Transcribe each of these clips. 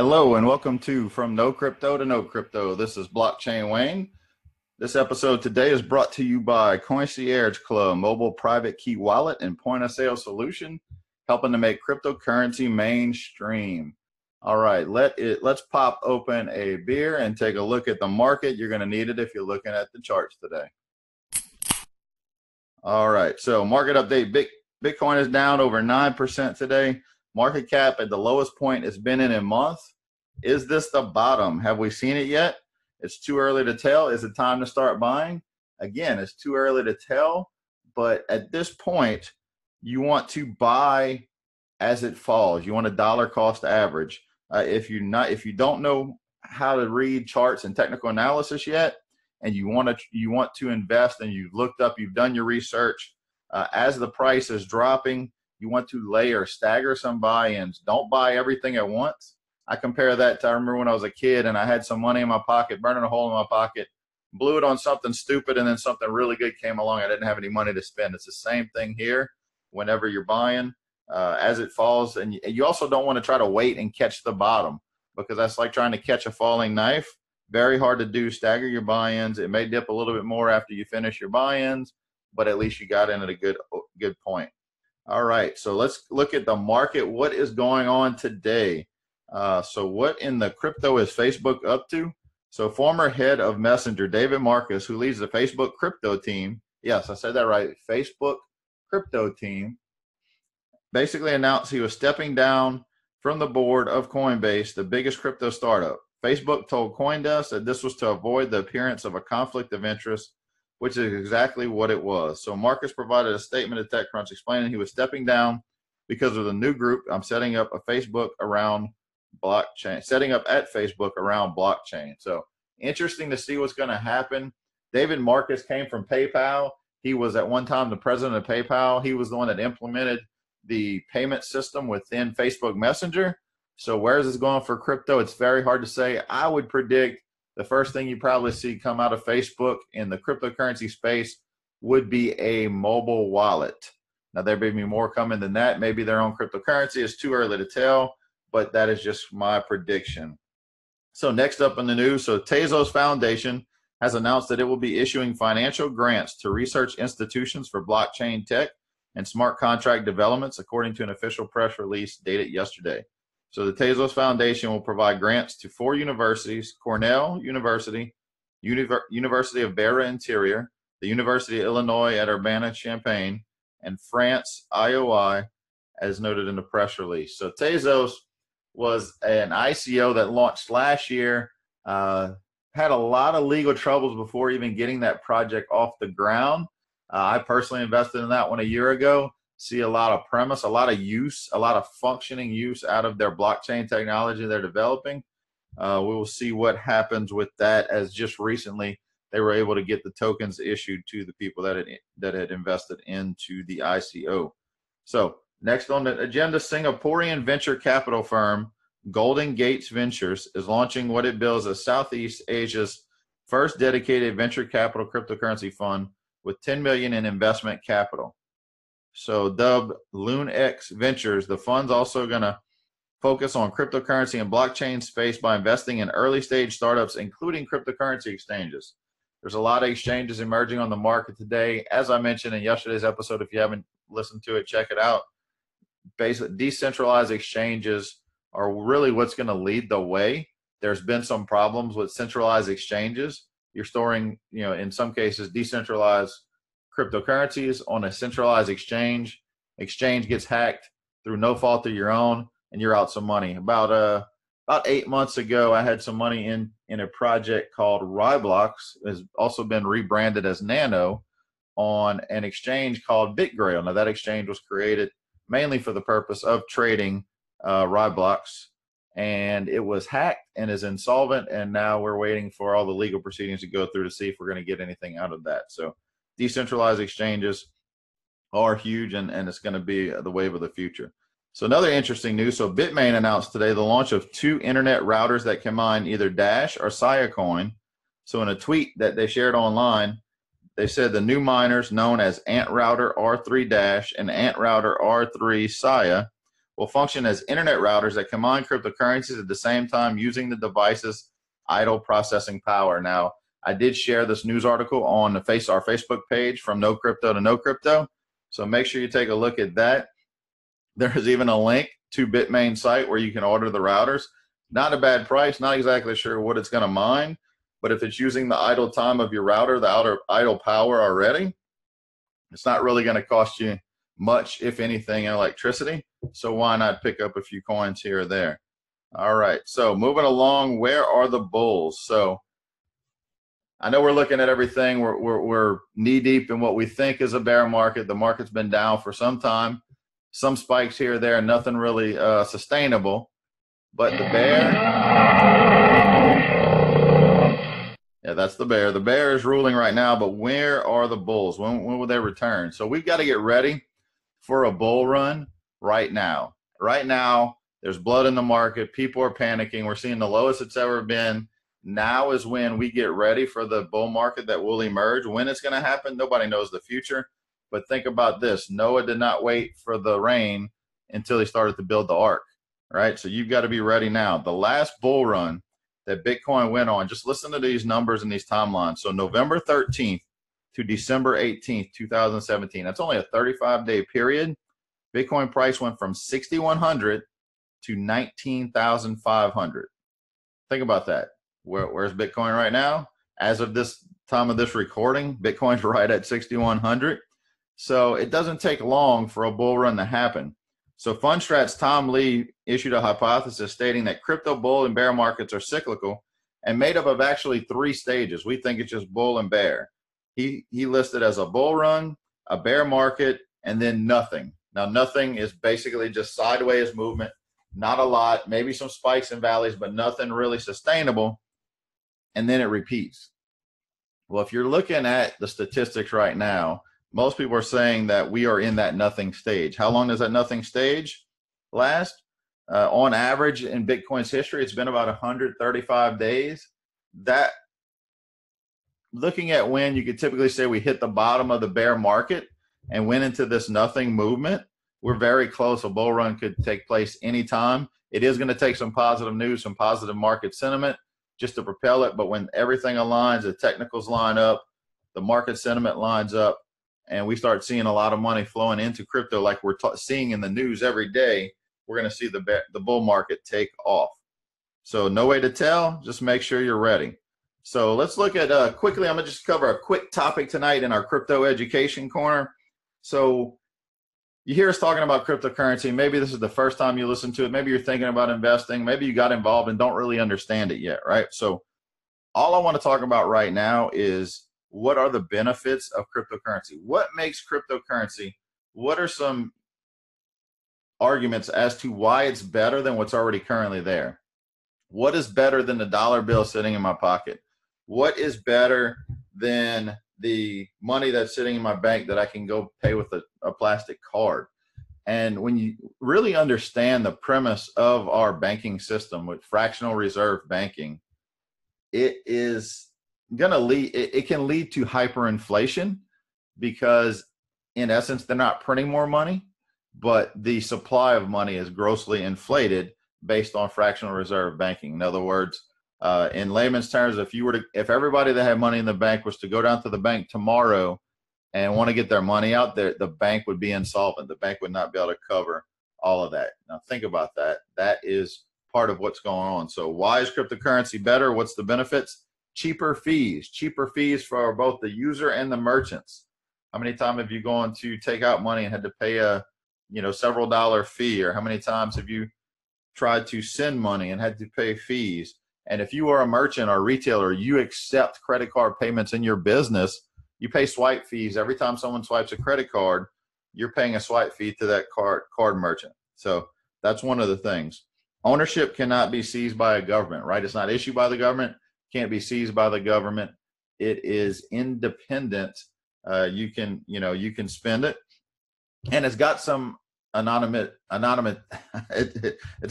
Hello and welcome to From No Crypto to No Crypto. This is Blockchain Wayne. This episode today is brought to you by Concierge Club, mobile private key wallet and point of sale solution, helping to make cryptocurrency mainstream. All right, let's pop open a beer and take a look at the market. You're going to need it if you're looking at the charts today. All right, so market update. Bitcoin is down over 9% today. Market cap at the lowest point it's been in a month. Is this the bottom? Have we seen it yet? It's too early to tell. Is it time to start buying? Again, it's too early to tell, but at this point, you want to buy as it falls. You want a dollar cost average. If you don't know how to read charts and technical analysis yet, and you want to invest, and you've looked up, you've done your research, as the price is dropping, you want to stagger some buy-ins. Don't buy everything at once. I compare that to, I remember when I was a kid and I had some money in my pocket, burning a hole in my pocket, blew it on something stupid, and then something really good came along. I didn't have any money to spend. It's the same thing here whenever you're buying as it falls. And you also don't want to try to wait and catch the bottom, because that's like trying to catch a falling knife. Very hard to do. Stagger your buy-ins. It may dip a little bit more after you finish your buy-ins, but at least you got in at a good point. All right, so let's look at the market. What is going on today? So what in the crypto is Facebook up to? So former head of Messenger, David Marcus, who leads the Facebook crypto team, yes, I said that right, Facebook crypto team, basically announced he was stepping down from the board of Coinbase, the biggest crypto startup. Facebook told CoinDesk that this was to avoid the appearance of a conflict of interest, which is exactly what it was. So Marcus provided a statement to TechCrunch explaining he was stepping down because of the new group I'm setting up at Facebook around blockchain. So interesting to see what's going to happen. David Marcus came from PayPal. He was at one time the president of PayPal. He was the one that implemented the payment system within Facebook Messenger. So where is this going for crypto? It's very hard to say. I would predict the first thing you probably see come out of Facebook in the cryptocurrency space would be a mobile wallet. Now, there may be more coming than that. Maybe their own cryptocurrency. Is too early to tell, but that is just my prediction. So next up in the news, so Talos Foundation has announced that it will be issuing financial grants to research institutions for blockchain tech and smart contract developments, according to an official press release dated yesterday. So the Talos Foundation will provide grants to 4 universities: Cornell University, University of Barra-Interior, the University of Illinois at Urbana-Champaign, and France IOI, as noted in the press release. So Talos was an ICO that launched last year, had a lot of legal troubles before even getting that project off the ground. I personally invested in that one a year ago. See a lot of premise, a lot of use, a lot of functioning use out of their blockchain technology they're developing. We will see what happens with that, as just recently they were able to get the tokens issued to the people that had invested into the ICO. So next on the agenda, Singaporean venture capital firm Golden Gates Ventures is launching what it bills as Southeast Asia's first dedicated venture capital cryptocurrency fund with $10 million in investment capital. So dubbed LoonX Ventures, the fund's also going to focus on cryptocurrency and blockchain space by investing in early stage startups, including cryptocurrency exchanges. There's a lot of exchanges emerging on the market today. As I mentioned in yesterday's episode, if you haven't listened to it, check it out. Basically, decentralized exchanges are really what's going to lead the way. There's been some problems with centralized exchanges. You're storing, in some cases, decentralized cryptocurrencies on a centralized exchange. Exchange gets hacked through no fault of your own, and you're out some money. About 8 months ago, I had some money in a project called Ryblox. Has also been rebranded as Nano, on an exchange called BitGrail. Now, that exchange was created mainly for the purpose of trading Ryblox, and it was hacked and is insolvent, and now we're waiting for all the legal proceedings to go through to see if we're going to get anything out of that. So decentralized exchanges are huge, and it's going to be the wave of the future. So another interesting news, so Bitmain announced today the launch of 2 internet routers that can mine either Dash or Sia coin. So in a tweet that they shared online, they said the new miners, known as Ant Router R3 Dash and Ant Router R3 Sia, will function as internet routers that can mine cryptocurrencies at the same time using the device's idle processing power. Now, I did share this news article on our Facebook page, From No Crypto to No Crypto. So make sure you take a look at that. There is even a link to Bitmain site where you can order the routers. Not a bad price, not exactly sure what it's going to mine, but if it's using the idle time of your router, the idle power already, it's not really going to cost you much, if anything, in electricity. So why not pick up a few coins here or there? All right, so moving along, where are the bulls? So I know we're looking at everything. We're knee deep in what we think is a bear market. The market's been down for some time. Some spikes here or there, nothing really sustainable. But the bear, yeah, that's the bear. The bear is ruling right now, but where are the bulls? When will they return? So we've got to get ready for a bull run right now. Right now, there's blood in the market. People are panicking. We're seeing the lowest it's ever been. Now is when we get ready for the bull market that will emerge. When it's going to happen, nobody knows the future. But think about this. Noah did not wait for the rain until he started to build the ark, right? So you've got to be ready now. The last bull run that Bitcoin went on, just listen to these numbers and these timelines. So November 13th to December 18th, 2017, that's only a 35-day period. Bitcoin price went from 6,100 to 19,500. Think about that. Where's Bitcoin right now? As of this time of this recording, Bitcoin's right at 6,100. So it doesn't take long for a bull run to happen. So Fundstrat's Tom Lee issued a hypothesis stating that crypto bull and bear markets are cyclical and made up of actually 3 stages. We think it's just bull and bear. He listed as a bull run, a bear market, and then nothing. Now, nothing is basically just sideways movement, not a lot, maybe some spikes and valleys, but nothing really sustainable. And then it repeats. Well, if you're looking at the statistics right now, most people are saying that we are in that nothing stage. How long does that nothing stage last? On average in Bitcoin's history, it's been about 135 days. That, looking at when you could typically say we hit the bottom of the bear market and went into this nothing movement, we're very close. A bull run could take place anytime. It is going to take some positive news, some positive market sentiment just to propel it. But when everything aligns, the technicals line up, the market sentiment lines up, and we start seeing a lot of money flowing into crypto like we're seeing in the news every day, we're going to see the bull market take off. So no way to tell. Just make sure you're ready. So let's look at quickly. I'm going to just cover a quick topic tonight in our crypto education corner. So you hear us talking about cryptocurrency. Maybe this is the first time you listen to it. Maybe you're thinking about investing. Maybe you got involved and don't really understand it yet, right? So all I want to talk about right now is what are the benefits of cryptocurrency? What makes cryptocurrency? What are some arguments as to why it's better than what's already currently there? What is better than the dollar bill sitting in my pocket? What is better than the money that's sitting in my bank that I can go pay with a plastic card? And when you really understand the premise of our banking system with fractional reserve banking, it is going to lead, it can lead to hyperinflation because in essence, they're not printing more money, but the supply of money is grossly inflated based on fractional reserve banking. In other words, in layman's terms, if everybody that had money in the bank was to go down to the bank tomorrow and want to get their money out, the bank would be insolvent. The bank would not be able to cover all of that. Now think about that. That is part of what's going on. So why is cryptocurrency better? What's the benefits? Cheaper fees for both the user and the merchants. How many times have you gone to take out money and had to pay a several dollar fee? Or how many times have you tried to send money and had to pay fees? And if you are a merchant or retailer, you accept credit card payments in your business, you pay swipe fees. Every time someone swipes a credit card, you're paying a swipe fee to that card merchant. So that's one of the things. Ownership cannot be seized by a government, right? It's not issued by the government, can't be seized by the government. It is independent. You can spend it, and it's got some it's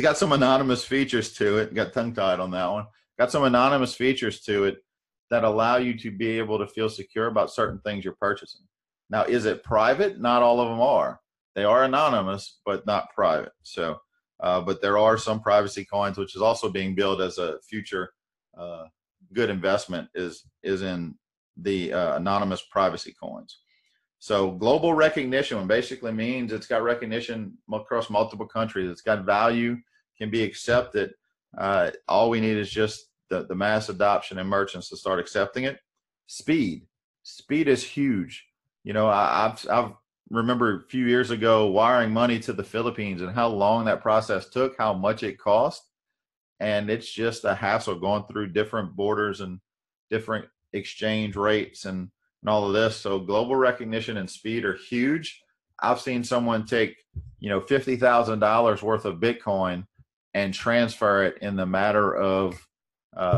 got some anonymous features to it. Got tongue tied on that one. Got some anonymous features to it that allow you to be able to feel secure about certain things you're purchasing. Now, is it private? Not all of them are. They are anonymous, but not private. So, but there are some privacy coins, which is also being billed as a future good investment is in the anonymous privacy coins. So global recognition basically means it's got recognition across multiple countries. It's got value, can be accepted. All we need is just the mass adoption and merchants to start accepting it. Speed is huge. You know, I've remember a few years ago wiring money to the Philippines and how long that process took, how much it cost. And it's just a hassle going through different borders and different exchange rates and all of this. So global recognition and speed are huge. I've seen someone take, $50,000 worth of Bitcoin and transfer it in the matter of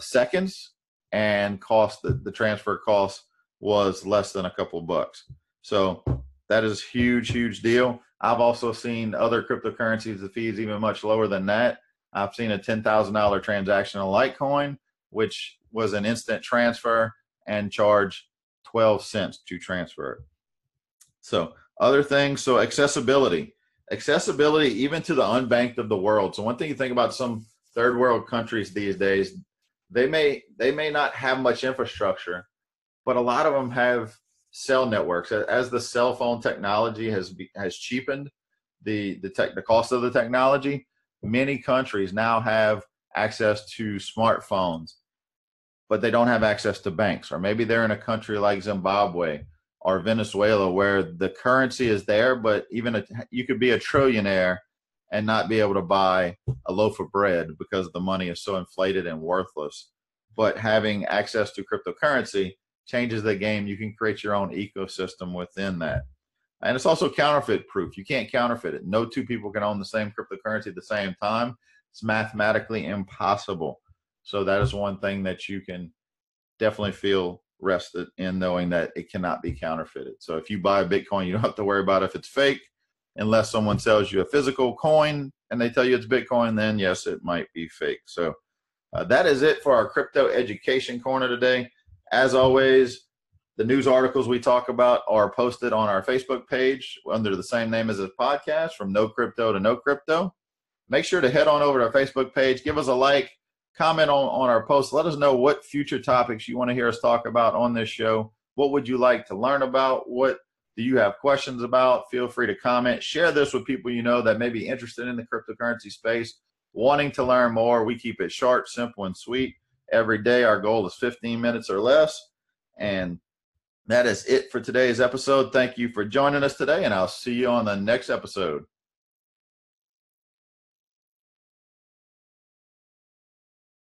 seconds, and the transfer cost was less than a couple of bucks. So that is huge deal. I've also seen other cryptocurrencies, the fees even much lower than that. I've seen a $10,000 transaction of Litecoin, which was an instant transfer and charged 12 cents to transfer it. So other things, so accessibility even to the unbanked of the world. So one thing you think about some third world countries these days, they may not have much infrastructure, but a lot of them have cell networks. As the cell phone technology has cheapened the cost of the technology, many countries now have access to smartphones, but they don't have access to banks. Or maybe they're in a country like Zimbabwe or Venezuela where the currency is there, but you could be a trillionaire and not be able to buy a loaf of bread because the money is so inflated and worthless. But having access to cryptocurrency changes the game. You can create your own ecosystem within that. And it's also counterfeit proof. You can't counterfeit it. No two people can own the same cryptocurrency at the same time. It's mathematically impossible. So that is one thing that you can definitely feel rested in, knowing that it cannot be counterfeited. So if you buy a Bitcoin, you don't have to worry about if it's fake, unless someone sells you a physical coin and they tell you it's Bitcoin, then yes, it might be fake. So that is it for our crypto education corner today. As always, the news articles we talk about are posted on our Facebook page under the same name as this podcast, From No Crypto to No Crypto. Make sure to head on over to our Facebook page, give us a like, comment on our posts. Let us know what future topics you want to hear us talk about on this show. What would you like to learn about? What do you have questions about? Feel free to comment. Share this with people you know that may be interested in the cryptocurrency space, wanting to learn more. We keep it short, simple, and sweet. Every day, our goal is 15 minutes or less. And that is it for today's episode. Thank you for joining us today, and I'll see you on the next episode.